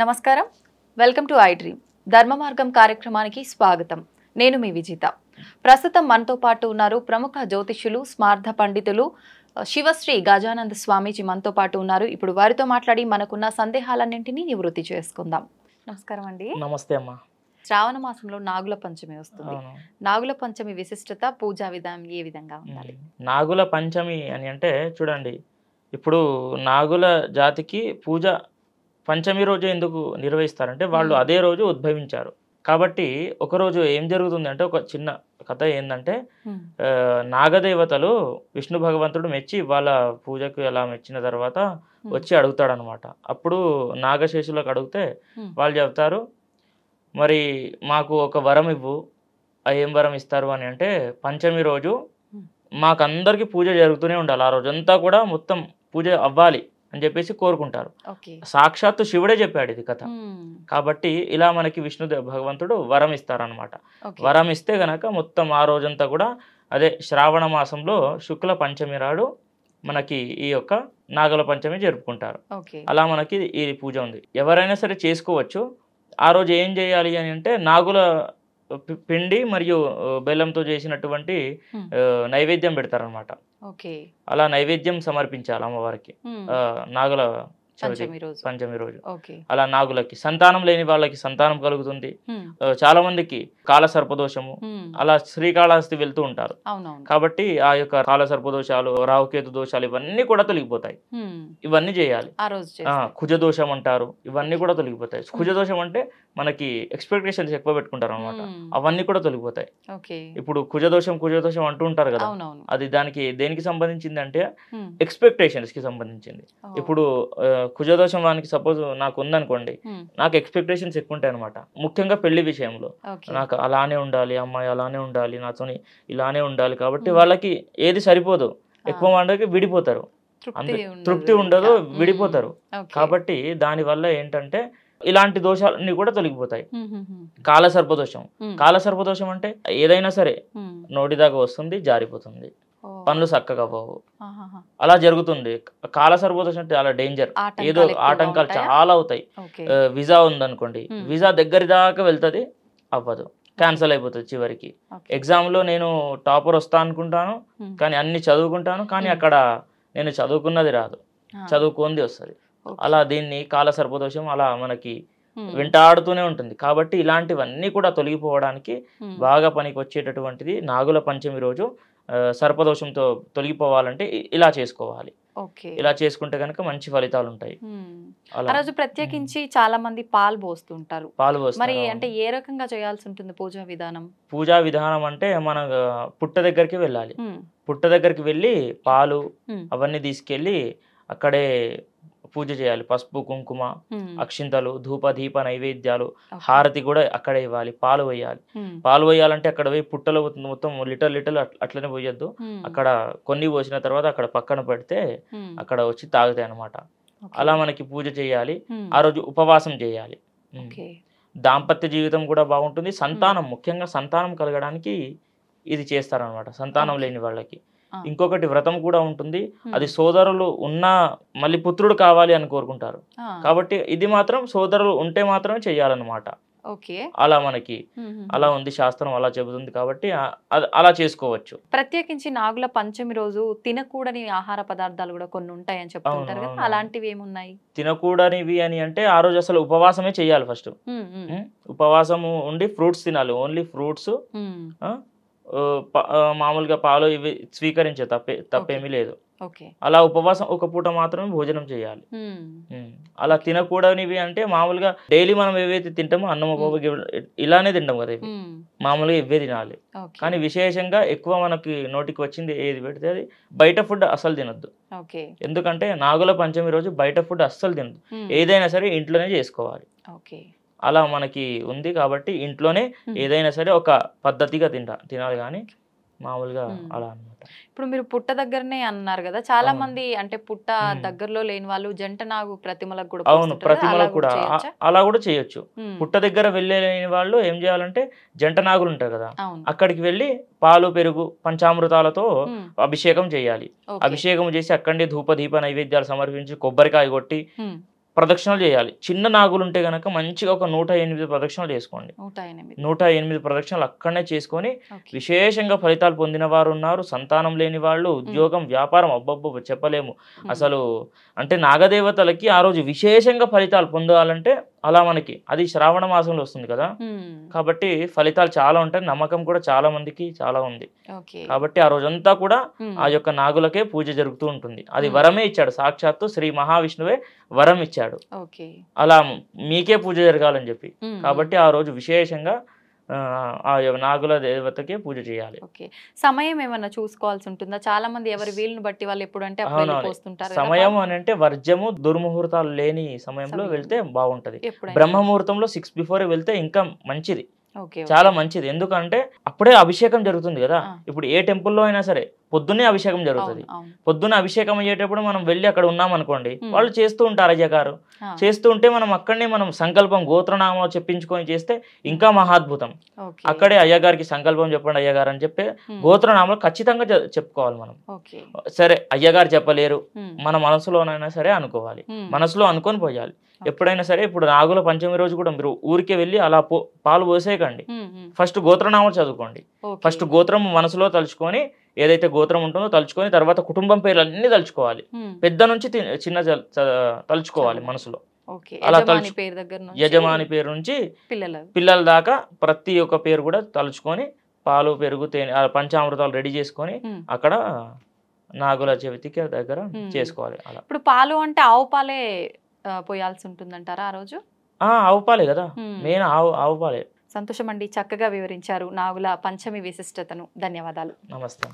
నమస్కారం, welcome to I dream. ధర్మ మార్గం కార్యక్రమానికి స్వాగతం. నేను మీ విజిత. ప్రస్తుతం మనతో పాటు ఉన్నారు ప్రముఖ జ్యోతిష్యులు, స్మార్థ పండితులు శివశ్రీ గజానంద స్వామీజీ మనతో పాటు ఉన్నారు. ఇప్పుడు వారితో మాట్లాడి మనకున్న సందేహాలన్నింటినీ నివృత్తి చేసుకుందాం. నమస్కారం అండి. నమస్తే అమ్మా. శ్రావణ మాసంలో నాగుల పంచమి వస్తుంది. నాగుల పంచమి విశిష్టత, పూజా విధానం ఏ విధంగా ఉండాలి? నాగుల పంచమి అని అంటే చూడండి, ఇప్పుడు నాగుల జాతికి పూజ పంచమి రోజు ఎందుకు నిర్వహిస్తారంటే వాళ్ళు అదే రోజు ఉద్భవించారు కాబట్టి. ఒకరోజు ఏం జరుగుతుంది అంటే, ఒక చిన్న కథ ఏంటంటే, నాగదేవతలు విష్ణు భగవంతుడు మెచ్చి వాళ్ళ పూజకు ఎలా మెచ్చిన తర్వాత వచ్చి అడుగుతాడనమాట. అప్పుడు నాగశేషులకు అడిగితే వాళ్ళు చెప్తారు, మరి మాకు ఒక వరం ఇవ్వు. ఏం వరం ఇస్తారు అని అంటే, పంచమి రోజు మాకందరికి పూజ జరుగుతూనే ఉండాలి, ఆ రోజంతా కూడా మొత్తం పూజ అవ్వాలి అని చెప్పేసి కోరుకుంటారు. సాక్షాత్తు శివుడే చెప్పాడు ఇది కథ. కాబట్టి ఇలా మనకి విష్ణు భగవంతుడు వరం ఇస్తారనమాట. వరం ఇస్తే గనక మొత్తం ఆ రోజంతా కూడా, అదే శ్రావణ మాసంలో శుక్ల పంచమి నాడు మనకి ఈ యొక్క నాగుల పంచమి జరుపుకుంటారు. అలా మనకి ఈ పూజ ఉంది, ఎవరైనా సరే చేసుకోవచ్చు. ఆ రోజు ఏం చేయాలి అని అంటే, నాగుల పిండి మరియు బెల్లంతో చేసినటువంటి నైవేద్యం పెడతారనమాట. అలా నైవేద్యం సమర్పించాలి అమ్మవారికి నాగుల పంచమి రోజు. అలా నాగులకి సంతానం లేని వాళ్ళకి సంతానం కలుగుతుంది. చాలా మందికి కాల సర్పదోషము, అలా శ్రీకాళహస్తి వెళ్తూ ఉంటారు కాబట్టి ఆ యొక్క కాల సర్పదోషాలు, రాహుకేతు దోషాలు ఇవన్నీ కూడా తొలగిపోతాయి. ఇవన్నీ చేయాలి. కుజదోషం అంటారు, ఇవన్నీ కూడా తొలగిపోతాయి. కుజదోషం అంటే మనకి ఎక్స్పెక్టేషన్స్ ఎక్కువ పెట్టుకుంటారు అనమాట, అవన్నీ కూడా తొలగిపోతాయి. ఇప్పుడు కుజదోషం అంటూ ఉంటారు కదా, అది దేనికి సంబంధించింది అంటే ఎక్స్పెక్టేషన్స్ కి సంబంధించింది. ఇప్పుడు కుజదోషం వానికి సపోజ్ నాకు ఉందనుకోండి, నాకు ఎక్స్పెక్టేషన్స్ ఎక్కువ ఉంటాయి అనమాట. ముఖ్యంగా పెళ్లి విషయంలో నాకు అలానే ఉండాలి, అమ్మాయి అలానే ఉండాలి, నాతోని ఇలానే ఉండాలి. కాబట్టి వాళ్ళకి ఏది సరిపోదు, ఎక్కువ మందికి విడిపోతారు, తృప్తి ఉండదు, విడిపోతారు. కాబట్టి దానివల్ల ఏంటంటే ఇలాంటి దోషాలన్నీ కూడా తొలగిపోతాయి. కాలసర్పదోషం అంటే ఏదైనా సరే నోటి దాకా వస్తుంది, జారిపోతుంది, పనులు చక్కగా పోవు, అలా జరుగుతుంది. కాలసర్పదోషం అంటే చాలా డేంజర్, ఏదో ఆటంకాలు చాలా అవుతాయి. వీసా ఉందనుకోండి, వీసా దగ్గర దాకా వెళ్తుంది, అవ్వదు, క్యాన్సల్ అయిపోతుంది చివరికి. ఎగ్జామ్ లో నేను టాపర్ వస్తా అనుకుంటాను, కానీ అన్ని చదువుకుంటాను, కానీ అక్కడ నేను చదువుకున్నది రాదు, చదువుకుంది వస్తుంది. అలా దీన్ని కాలసర్పదోషం అలా మనకి వెంటాడుతూనే ఉంటుంది. కాబట్టి ఇలాంటివన్నీ కూడా తొలగిపోవడానికి బాగా పనికి వచ్చేటటువంటిది నాగుల పంచమి రోజు. సర్పదోషంతో తొలగిపోవాలంటే ఇలా చేసుకోవాలి. ఇలా చేసుకుంటే కనుక మంచి ఫలితాలు ఉంటాయి. ఆ రోజు ప్రత్యేకించి చాలా మంది పాలు పోస్తుంటారు. మరి అంటే ఏ రకంగా చేయాల్సి ఉంటుంది పూజా విధానం అంటే మన పుట్ట దగ్గరికి వెళ్ళాలి. పుట్ట దగ్గరికి వెళ్ళి పాలు అవన్నీ తీసుకెళ్ళి అక్కడే పూజ చేయాలి. పసుపు, కుంకుమ, అక్షింతలు, ధూప దీప నైవేద్యాలు, హారతి కూడా అక్కడే ఇవ్వాలి. పాలు పోయాలంటే అక్కడ పోయి పుట్టలో మొత్తం లీటర్ అట్లనే పోయొద్దు. అక్కడ కొన్ని పోసిన తర్వాత అక్కడ పక్కన పెడితే అక్కడ వచ్చి తాగుతాయి అన్నమాట. అలా మనకి పూజ చేయాలి. ఆ రోజు ఉపవాసం చేయాలి. దాంపత్య జీవితం కూడా బాగుంటుంది. ముఖ్యంగా సంతానం కలగడానికి ఇది చేస్తారనమాట, సంతానం లేని వాళ్ళకి. ఇంకొకటి వ్రతం కూడా ఉంటుంది, అది సోదరులు ఉన్నా మళ్ళీ పుత్రుడు కావాలి అని కోరుకుంటారు. కాబట్టి ఇది మాత్రం సోదరులు ఉంటే మాత్రమే చెయ్యాలన్నమాట. అలా మనకి అలా ఉంది, శాస్త్రం అలా చెబుతుంది. కాబట్టి అలా చేసుకోవచ్చు. ప్రత్యేకించి నాగుల పంచమి రోజు తినకూడని ఆహార పదార్థాలు కూడా కొన్ని ఉంటాయని చెప్తుంటారు కదా, అలాంటివి ఏమున్నాయి? తినకూడనివి అని అంటే ఆ రోజు అసలు ఉపవాసమే చెయ్యాలి. ఫస్ట్ ఉపవాసము ఉండి ఫ్రూట్స్ తినాలి, ఓన్లీ ఫ్రూట్స్. మామూలుగా పాలు ఇవి స్వీకరించే తప్పేమీ లేదు. అలా ఉపవాసం ఒక పూట మాత్రమే భోజనం చేయాలి. అలా తినకూడనివి అంటే మామూలుగా డైలీ మనం ఏవైతే తింటామో అన్నం ఇలానే తింటాం కదా, ఇవి మామూలుగా ఇవే తినాలి. కానీ విశేషంగా ఎక్కువ మనకి నోటికి వచ్చింది ఏది పెడితే అది. బయట ఫుడ్ అస్సలు తినొద్దు, ఎందుకంటే నాగుల పంచమి రోజు బయట ఫుడ్ అస్సలు తినద్దు. ఏదైనా సరే ఇంట్లోనే చేసుకోవాలి. అలా మనకి ఉంది కాబట్టి ఇంట్లోనే ఏదైనా సరే ఒక పద్ధతిగా తినాలి, కానీ మామూలుగా అలా అన్నమాట. ఇప్పుడు మీరు పుట్ట దగ్గరనే అన్నారు కదా, చాలా మంది అంటే పుట్ట దగ్గరలో లేని వాళ్ళు జంట నాగు ప్రతిమలకు కూడా, అవును, ప్రతిమలకు కూడా అలా కూడా చేయొచ్చు. పుట్ట దగ్గర వెళ్ళలేని వాళ్ళు ఏం చేయాలంటే, జంట నాగులు ఉంటారు కదా, అక్కడికి వెళ్ళి పాలు, పెరుగు, పంచామృతాలతో అభిషేకం చేయాలి. అభిషేకం చేసి అక్కడే ధూప దీప నైవేద్యాలు సమర్పించి కొబ్బరికాయ కొట్టి ప్రదక్షిణలు చేయాలి. చిన్న నాగులు ఉంటే గనక మంచిగా ఒక 108 ప్రదక్షిణలు చేసుకోండి. 108 ప్రదక్షిణలు అక్కడనే చేసుకొని విశేషంగా ఫలితాలు పొందిన వారు ఉన్నారు. సంతానం లేని వాళ్ళు, ఉద్యోగం, వ్యాపారం అబ్బబ్బో చెప్పలేము. అసలు అంటే నాగదేవతలకి ఆ రోజు విశేషంగా ఫలితాలు పొందాలంటే అలా మనకి అది శ్రావణ మాసంలో వస్తుంది కదా, కాబట్టి ఫలితాలు చాలా ఉంటాయి. నమ్మకం కూడా చాలా మందికి చాలా ఉంది. కాబట్టి ఆ రోజంతా కూడా ఆ యొక్క నాగులకే పూజ జరుగుతూ ఉంటుంది. అది వరమే ఇచ్చాడు, సాక్షాత్తు శ్రీ మహావిష్ణువే వరం ఇచ్చాడు అలా మీకే పూజ జరగాలని చెప్పి. కాబట్టి ఆ రోజు విశేషంగా ఆ నాగుల దేవతకే పూజ చేయాలి. సమయం ఏమన్నా చూసుకోవాల్సి ఉంటుందా? చాలా మంది ఎవరి వీలుని బట్టి వాళ్ళు ఎప్పుడు అంటే సమయం అని అంటే వర్జము దుర్ముహూర్తాలు లేని సమయంలో వెళ్తే బాగుంటది. బ్రహ్మముహూర్తంలో 6 బిఫోర్ వెళ్తే ఇంకా మంచిది, చాలా మంచిది. ఎందుకంటే అప్పుడే అభిషేకం జరుగుతుంది కదా. ఇప్పుడు ఏ టెంపుల్లో అయినా సరే పొద్దున్నే అభిషేకం జరుగుతుంది. పొద్దున్న అభిషేకం అయ్యేటప్పుడు మనం వెళ్ళి అక్కడ ఉన్నాం అనుకోండి, వాళ్ళు చేస్తూ ఉంటారు అయ్యగారు. చేస్తూ ఉంటే మనం అక్కడనే మనం సంకల్పం గోత్రనామం చెప్పించుకొని చేస్తే ఇంకా మహాద్భుతం. అక్కడే అయ్యగారికి సంకల్పం చెప్పండి అయ్యగారు అని చెప్పి గోత్రనామాలు ఖచ్చితంగా చెప్పుకోవాలి మనం. సరే అయ్యగారు చెప్పలేరు, మన మనసులోనైనా సరే అనుకోవాలి, మనసులో అనుకొని పోయాలి ఎప్పుడైనా సరే. ఇప్పుడు నాగుల పంచమి రోజు కూడా మీరు ఊరికే వెళ్ళి అలా పాలు పోసేయకండి. ఫస్ట్ గోత్రనామం చదువుకోండి. ఫస్ట్ గోత్రం మనసులో తలుచుకొని, ఏదైతే గోత్రం ఉంటుందో తలుచుకొని, తర్వాత కుటుంబం పేర్లు అన్ని తలుచుకోవాలి. పెద్ద నుంచి చిన్న తలుచుకోవాలి మనసులో. అలా యజమాని పేరు నుంచి పిల్లల దాకా ప్రతి ఒక్క పేరు కూడా తలుచుకొని పాలు పెరుగు తేనె పంచామృతాలు రెడీ చేసుకొని అక్కడ నాగుల చవితికి దగ్గర చేసుకోవాలి. అలా ఇప్పుడు పాలు అంటే ఆవు పాలే పోయాల్సి ఉంటుందంటారా ఆ రోజు? ఆవు పాలే కదా మెయిన్, ఆవు పాలే. సంతోషం అండి, చక్కగా వివరించారు నాగుల పంచమి విశిష్టతను. ధన్యవాదాలు. నమస్తే.